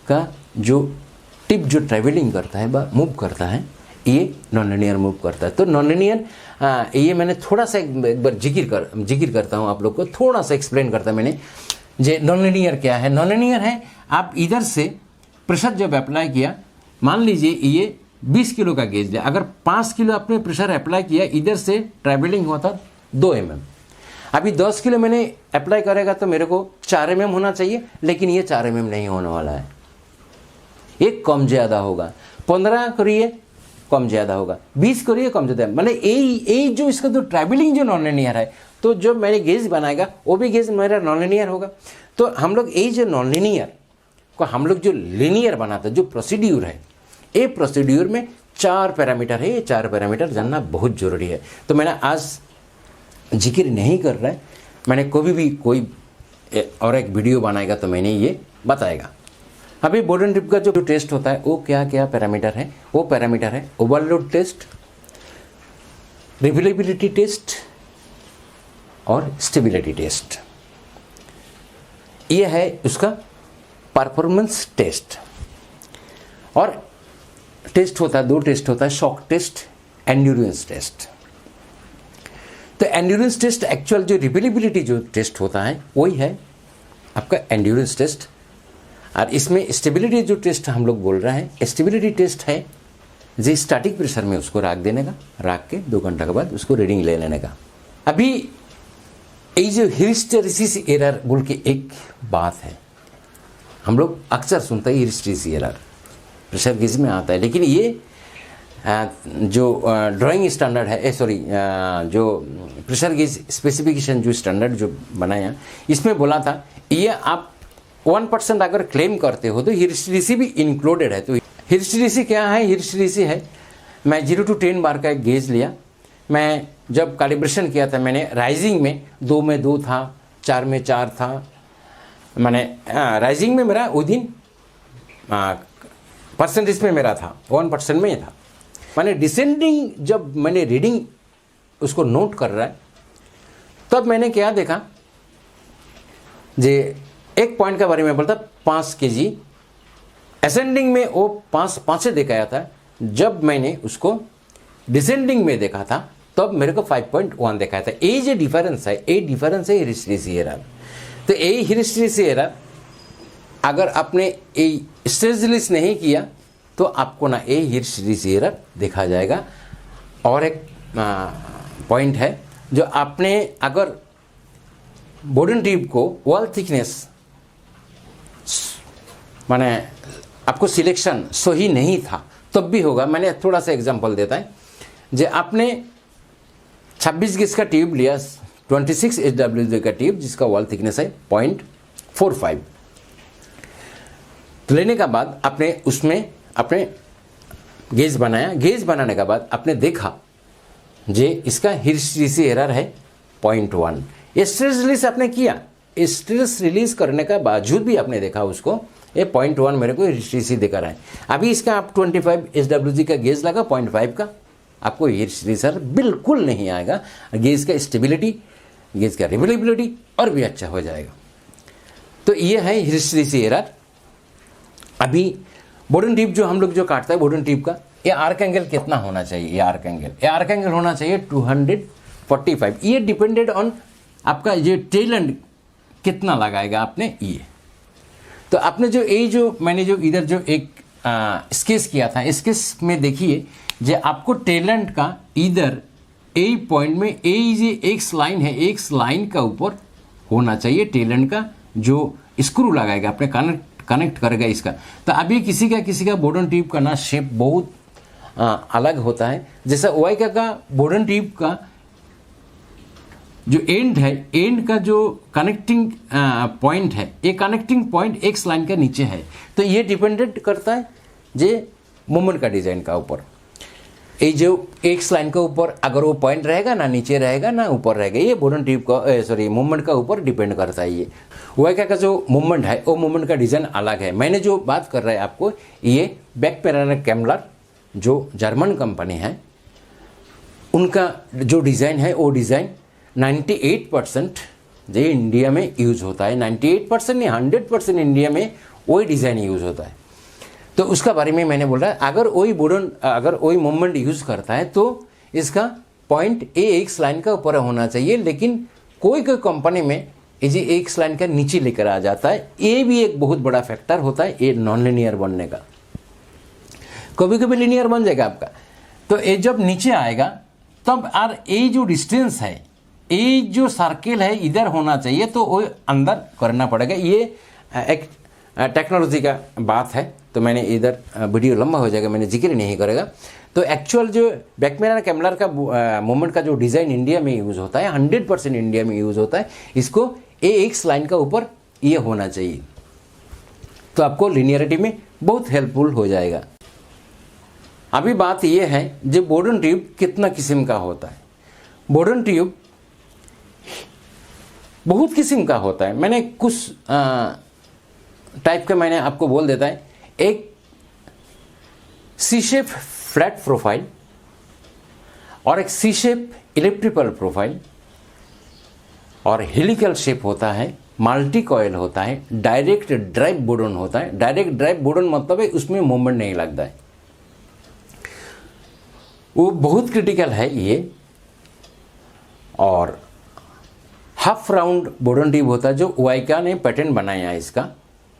का जो टिप जो ट्रैवलिंग करता है, मूव करता है, ये नॉन लीनियर मूव करता है। तो नॉन लीनियर ये मैंने थोड़ा सा एक बार जिक्र करता हूँ आप लोग को, थोड़ा सा एक्सप्लेन करता मैंने। जे नॉन लीनियर क्या है? नॉन लीनियर है, आप इधर से प्रेशर जब अप्लाई किया, मान लीजिए ये 20 किलो का गेज लिया, अगर 5 किलो आपने प्रेशर अप्लाई किया, इधर से ट्रैवलिंग होता 2 mm। अभी 10 किलो मैंने अप्लाई करेगा तो मेरे को 4 mm होना चाहिए, लेकिन ये 4 mm नहीं होने वाला है, एक कम ज़्यादा होगा। 15 करिए, कम ज़्यादा होगा, 20 करिए, कम ज़्यादा, मतलब यही जो इसका जो ट्रैवलिंग जो नॉन लीनियर है, तो जो मैंने गेज बनाएगा वो भी गेज मेरा नॉन लीनियर होगा। तो हम लोग यही जो नॉन लीनियर को हम लोग जो लीनियर बनाते हैं, जो प्रोसीड्यूर है, ये प्रोसीड्यूर में 4 पैरामीटर है, ये 4 पैरामीटर जानना बहुत ज़रूरी है। तो मैंने आज जिक्र नहीं कर रहा है, मैंने कोई और एक वीडियो बनाएगा तो मैंने ये बताएगा। अभी बोर्डन ट्यूब का जो टेस्ट होता है वो क्या क्या पैरामीटर है? वो पैरामीटर है ओवरलोड टेस्ट, रिपीटेबिलिटी टेस्ट और स्टेबिलिटी टेस्ट। ये है उसका परफॉर्मेंस टेस्ट। और टेस्ट होता है, 2 टेस्ट होता है, शॉक टेस्ट, एंड्योरेंस टेस्ट। तो एंड्योरेंस टेस्ट एक्चुअल जो रिपीटेबिलिटी जो टेस्ट होता है वही है आपका एंड्योरेंस टेस्ट। और इसमें स्टेबिलिटी जो टेस्ट हम लोग बोल रहे हैं, स्टेबिलिटी टेस्ट है जो स्टैटिक प्रेशर में उसको रख देने का, रख के 2 घंटा के बाद उसको रीडिंग ले लेने का। अभी ये जो हिस्टेरिसिस एरर बोल के एक बात है, हम लोग अक्सर सुनते हैं हिस्टेरिसिस एरर प्रेशर गेज में आता है, लेकिन ये जो ड्राइंग स्टैंडर्ड है, जो प्रेशर गेज स्पेसिफिकेशन जो स्टैंडर्ड जो बनाया, इसमें बोला था ये आप 1% अगर क्लेम करते हो तो हिस्टेरिसिस भी इंक्लूडेड है। तो हिस्टेरिसिस क्या है? हिस्टेरिसिस है, मैं 0 to 10 बार का एक गेज लिया, मैं जब कैलिब्रेशन किया था मैंने राइजिंग में 2 में 2 था, 4 में 4 था, मैंने राइजिंग में मेरा वो दिन परसेंटेज में मेरा था 1% में था। मैंने डिसेंडिंग जब मैंने रीडिंग उसको नोट कर रहा है, तब मैंने क्या देखा, जे एक पॉइंट के बारे में बोलता 5 kg, असेंडिंग में वो 5 से दिखाया था, जब मैंने उसको डिसेंडिंग में देखा था तब मेरे को 5.1 दिखाया था। ये जो डिफरेंस है, ये डिफरेंस है हिस्टेरिसिस एरर। तो यही हिस्टेरिसिस एरर अगर आपने ये स्ट्रेस रिलीज नहीं किया तो आपको ना ये हिस्टेरिसिस एरर देखा जाएगा। और एक पॉइंट है, जो आपने अगर बोर्डन ट्यूब को वॉल थिकनेस माने आपको सिलेक्शन सही नहीं था तब भी होगा। मैंने थोड़ा सा एग्जांपल देता है, जो आपने 26 गेज का ट्यूब लिया, 26 HWG का ट्यूब जिसका वॉल थिकनेस है 0.45, तो लेने का बाद आपने उसमें अपने गेज बनाया। गेज बनाने के बाद आपने देखा जे इसका हिस्टेरिसिस एरर है 0.1। ये स्ट्रेस रिलीज आपने किया, स्ट्रेस रिलीज करने का बावजूद भी आपने देखा उसको ये 0.1 मेरे को हिस्टेरिसिस दिखा रहा है। अभी इसका आप 25 HWG का गेज लगा 0.5 का, आपको हिस्टेरिसिस एरर बिल्कुल नहीं आएगा। गेज का स्टेबिलिटी, गेज का रिपीटेबिलिटी और भी अच्छा हो जाएगा। तो ये है हिस्टेरिसिस एरर। अभी बोर्डन ट्यूब जो हम लोग जो काटता है बोर्डन ट्यूब का, ये आर्क एंगल कितना होना चाहिए? ये आर्क एंगल होना चाहिए 245। ये डिपेंडेड ऑन आपका ये टेल एंड कितना लगाएगा आपने ये। तो आपने जो मैंने जो इधर जो एक स्केच किया था, स्केच में देखिए जो आपको टेल एंड का इधर ए पॉइंट में एक लाइन है, एक लाइन का ऊपर होना चाहिए टेल एंड का जो स्क्रू लगाएगा आपने कनेक्ट करेगा इसका। तो अभी किसी का बोर्डन ट्यूब का ना शेप बहुत अलग होता है। जैसा ओआईका का बोर्डन ट्यूब का जो एंड है, एंड का जो कनेक्टिंग पॉइंट है, ये कनेक्टिंग पॉइंट एक्स लाइन का नीचे है, तो ये डिपेंडेंट करता है जे मोमेंट का डिज़ाइन का ऊपर। ये जो एक्स लाइन के ऊपर अगर वो पॉइंट रहेगा ना नीचे रहेगा ना ऊपर रहेगा, ये बोर्डन ट्यूब का मूवमेंट का ऊपर डिपेंड करता है। ये ओआईका का जो मूवमेंट है वो मूवमेंट का डिज़ाइन अलग है। मैंने जो बात कर रहा है आपको, ये बैकपेराना केमलर जो जर्मन कंपनी है उनका जो डिज़ाइन है वो डिज़ाइन 98% जो इंडिया में यूज़ होता है। 98% नहीं 100% इंडिया में वही डिज़ाइन यूज़ होता है। तो उसका बारे में मैंने बोला, अगर वही बोर्डन अगर वही मूवमेंट यूज़ करता है तो इसका पॉइंट ए एक्स लाइन का ऊपर होना चाहिए, लेकिन कोई कोई कंपनी में ये एक्स लाइन का नीचे लेकर आ जाता है। ये भी एक बहुत बड़ा फैक्टर होता है ये नॉन लिनियर बनने का। कभी कभी लिनियर बन जाएगा आपका, तो ये जब नीचे आएगा तब और ये जो डिस्टेंस है, ये जो सर्किल है इधर होना चाहिए, तो वो अंदर करना पड़ेगा। ये एक टेक्नोलॉजी का बात है, तो मैंने इधर वीडियो लंबा हो जाएगा, मैंने जिक्र नहीं करेगा। तो एक्चुअल जो बैकपेराना केमलर का मूवमेंट का जो डिज़ाइन इंडिया में यूज़ होता है 100% इंडिया में यूज़ होता है। इसको ए एक्स लाइन का ऊपर ये होना चाहिए, तो आपको लिनियरिटी में बहुत हेल्पफुल हो जाएगा। अभी बात ये है जो बोर्डन ट्यूब कितना किस्म का होता है। बोर्डन ट्यूब बहुत किस्म का होता है। मैंने कुछ टाइप का मैंने आपको बोल देता है। एक सी शेप फ्लैट प्रोफाइल और एक सी शेप इलिप्टिकल प्रोफाइल और हेलिकल शेप होता है, मल्टी कॉइल होता है, डायरेक्ट ड्राइव बोर्डन होता है। डायरेक्ट ड्राइव बोर्डन मतलब है उसमें मूवमेंट नहीं लगता है, वो बहुत क्रिटिकल है ये। और हाफ राउंड बोर्डन ट्यूब होता है जो ओआईका ने पैटर्न बनाया है। इसका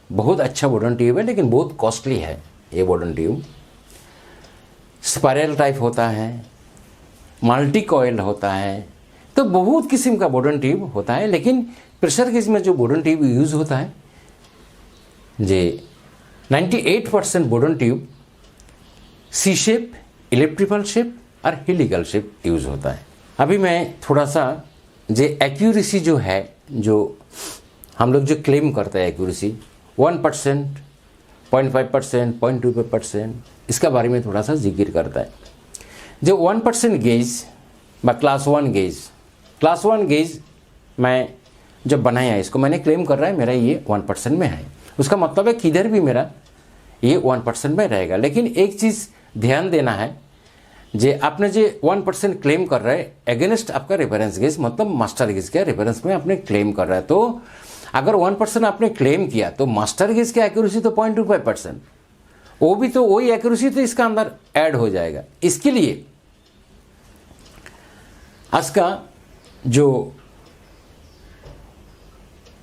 बहुत अच्छा बोर्डन ट्यूब है, लेकिन बहुत कॉस्टली है ये बोर्डन ट्यूब। स्पाइरल टाइप होता है, मल्टी कॉइल होता है, तो बहुत किस्म का बोर्डन ट्यूब होता है। लेकिन प्रेशर गेज में जो बोर्डन ट्यूब यूज़ होता है जे 98% Bourdon tube C shape, elliptical shape और हेलिकल शेप यूज़ होता है। अभी मैं थोड़ा सा जो एक्यूरेसी जो है, जो हम लोग जो क्लेम करते हैं एक्यूरेसी 1%, 0.5%, 0.25%, इसका बारे में थोड़ा सा जिक्र करता है। जो 1% गेज व क्लास 1 गेज मैं जब बनाया इसको मैंने क्लेम कर रहा है मेरा ये 1% में है। उसका मतलब है किधर भी मेरा ये 1% में रहेगा। लेकिन एक चीज़ ध्यान देना है, जे आपने जो 1% क्लेम कर रहा है अगेंस्ट आपका रेफरेंस गेज, मतलब मास्टर गेज के रेफरेंस में आपने क्लेम कर रहा है। तो अगर 1% आपने क्लेम किया तो मास्टर गेज की एक्यूरेसी तो 0.25%, वो भी तो वही एक्यूरेसी तो इसका अंदर ऐड हो जाएगा। इसके लिए इसका जो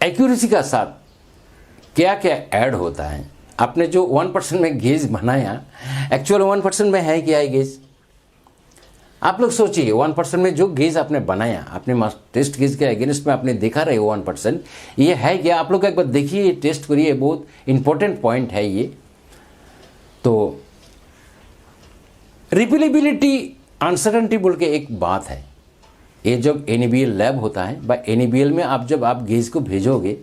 एक्यूरेसी का साथ क्या क्या ऐड होता है, आपने जो 1% में गेज बनाया एक्चुअल 1% में है क्या है गेज, आप लोग सोचिए 1% में जो गेज आपने बनाया, आपने टेस्ट गेज के अगेंस्ट में आपने देखा रहे 1%, ये है क्या? आप लोग एक बार देखिए, टेस्ट करिए, बहुत इंपॉर्टेंट पॉइंट है ये। तो रिपीलेबिलिटी अनसर्टेनिटी बोल के एक बात है। ये जब NABL लैब होता है, बाय NABL में आप जब आप गेज को भेजोगे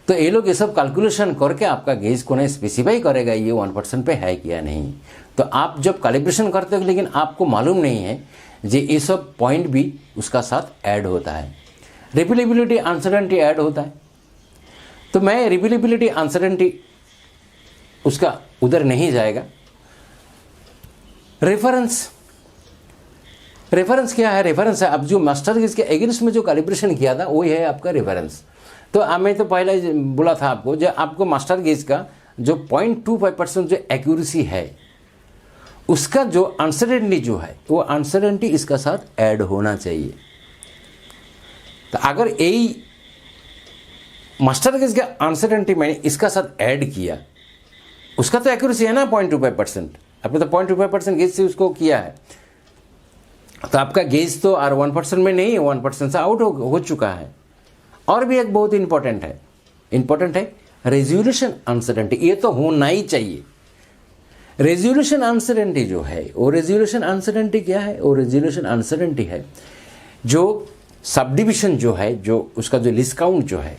तो ये लोग ये सब कैलकुलेशन करके आपका गेज को नहीं स्पेसिफाई करेगा ये 1% पे है क्या नहीं। तो आप जब कैलिब्रेशन करते हो लेकिन आपको मालूम नहीं है जे ये सब पॉइंट भी उसका साथ ऐड होता है, रिपीलेबिलिटी अनसर्टेनिटी ऐड होता है। तो मैं रिपीलेबिलिटी अनसर्टेनिटी उसका उधर नहीं जाएगा। रेफरेंस क्या है? रेफरेंस है अब जो मास्टर गेज के अगेंस्ट में जो कैलिब्रेशन किया था वही है आपका रेफरेंस। तो मैं तो पहले बोला था आपको जो आपको मास्टर गेज का जो 0.25% जो एक्यूरेसी है उसका जो अनसर्टेनिटी जो है वो अनसर्टेनिटी इसका साथ ऐड होना चाहिए। तो अगर यही मास्टर गेज का अनसर्टेनिटी मैंने इसका साथ ऐड किया, उसका तो एक्यूरेसी है ना 0.25%, आपने तो 0.25% गेज से उसको किया है, तो आपका गेज तो और 1% में नहीं है, 1% से आउट हो चुका है। और भी एक बहुत इंपॉर्टेंट है रेजोल्यूशन अनसर्टेनिटी, ये तो होना ही चाहिए। रेजोल्यूशन अनसर्टेनिटी जो है, वो रेजोल्यूशन अनसर्टेनिटी क्या है? वो रेजोल्यूशन अनसर्टेनिटी है जो सब डिविजन जो है, जो उसका जो लिस्ट काउंट जो है,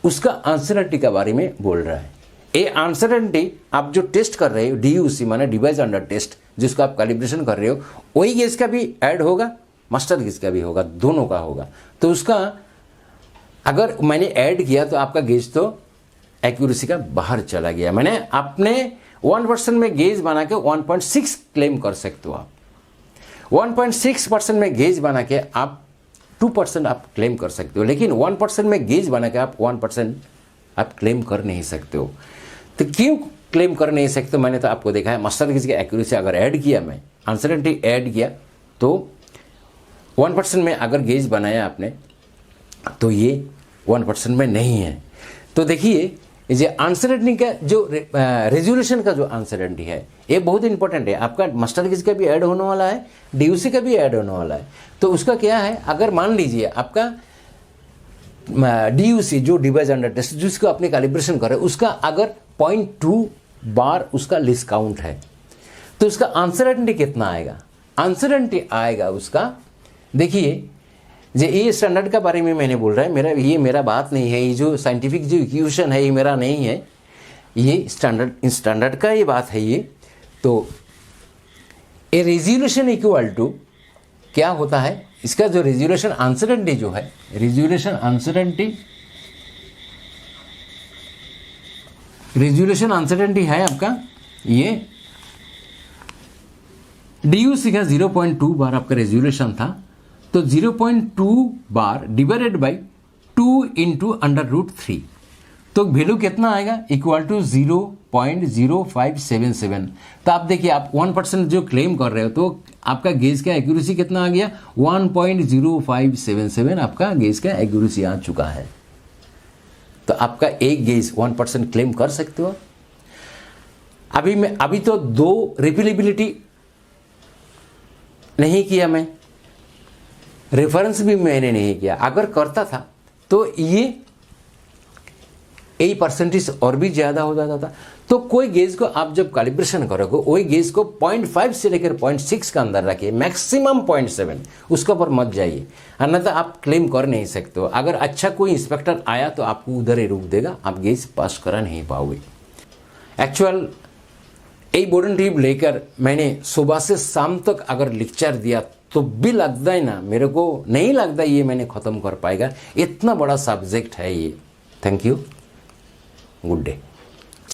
उसका अनसर्टेनिटी के बारे में बोल रहा है। ये अनसर्टेनिटी आप जो टेस्ट कर रहे हो, DUC माने डिवाइस अंडर टेस्ट, जिसको आप कैलिब्रेशन कर रहे हो, वही गेज का भी ऐड होगा, मास्टर गेज का भी होगा, दोनों का होगा। तो उसका अगर मैंने ऐड किया तो आपका गेज तो एक्यूरेसी का बाहर चला गया। मैंने आपने 1% में गेज बना के 1.6 क्लेम कर सकते हो आप। 1.6% में गेज बना के आप 2% आप क्लेम कर सकते हो, लेकिन 1% में गेज बना के आप 1% आप क्लेम कर नहीं सकते हो। तो क्यों क्लेम कर नहीं सकते? मैंने तो आपको देखा है, मास्टर गेज की एक्यूरेसी अगर ऐड किया, मैं अनसर्टेनिटी ऐड किया, तो 1% में अगर गेज बनाया आपने, तो ये 1% में नहीं है। तो देखिए, ये अनसर्टेनिटी का जो रेजोल्यूशन का जो अनसर्टेनिटी है, ये बहुत इंपॉर्टेंट है। आपका मास्टर गेज का भी ऐड होने वाला है, DUC का भी ऐड होने वाला है। तो उसका क्या है, अगर मान लीजिए आपका DUC जो डिवाइस अंडर टेस्ट, जिसको अपने कैलिब्रेशन कर रहे हैं, उसका अगर 0.2 बार उसका लिस्ट काउंट है, तो उसका अनसर्टेनिटी कितना आएगा? अनसर्टेनिटी आएगा उसका, देखिए ये स्टैंडर्ड का बारे में मैंने बोल रहा है, मेरा बात नहीं है, ये जो साइंटिफिक जो इक्वेशन है ये मेरा नहीं है, ये स्टैंडर्ड का ये बात है ये। तो ए रेजोल्यूशन इक्वल टू क्या होता है, इसका जो रेजोल्यूशन अनसर्टेनिटी जो है, रेजोल्यूशन अनसर्टेनिटी है आपका, ये DUC का 0.2 बार आपका रेजोल्यूशन था, तो 0.2 बार डिवाइडेड बाई 2 इंटू √3, तो वैल्यू कितना आएगा? Equal to 0.0577। तो आप देखिए, आप 1% जो क्लेम कर रहे हो, तो आपका गेज का एक्यूरेसी कितना आ गया? 1.0577 आपका गेज का एक्यूरेसी आ चुका है। तो आपका एक गेज 1% क्लेम कर सकते हो। अभी तो 2 रिपीलेबिलिटी नहीं किया, मैं रेफरेंस भी मैंने नहीं किया। अगर करता था तो ये 8% और भी ज़्यादा हो जाता था। तो कोई गेज को आप जब कैलिब्रेशन करोगे, वही गेज को 0.5 से लेकर 0.6 का अंदर रखिए, मैक्सिमम 0.7, उसके ऊपर मत जाइए, अन्यथा आप क्लेम कर नहीं सकते हो। अगर अच्छा कोई इंस्पेक्टर आया तो आपको उधर ही रोक देगा, आप गेज पास करा नहीं पाओगे। एक्चुअल यही बोर्डन टिप लेकर मैंने सुबह से शाम तक अगर लेक्चर दिया तो भी लगता है ना, मेरे को नहीं लगता ये मैंने ख़त्म कर पाएगा, इतना बड़ा सब्जेक्ट है ये। Thank you, good day.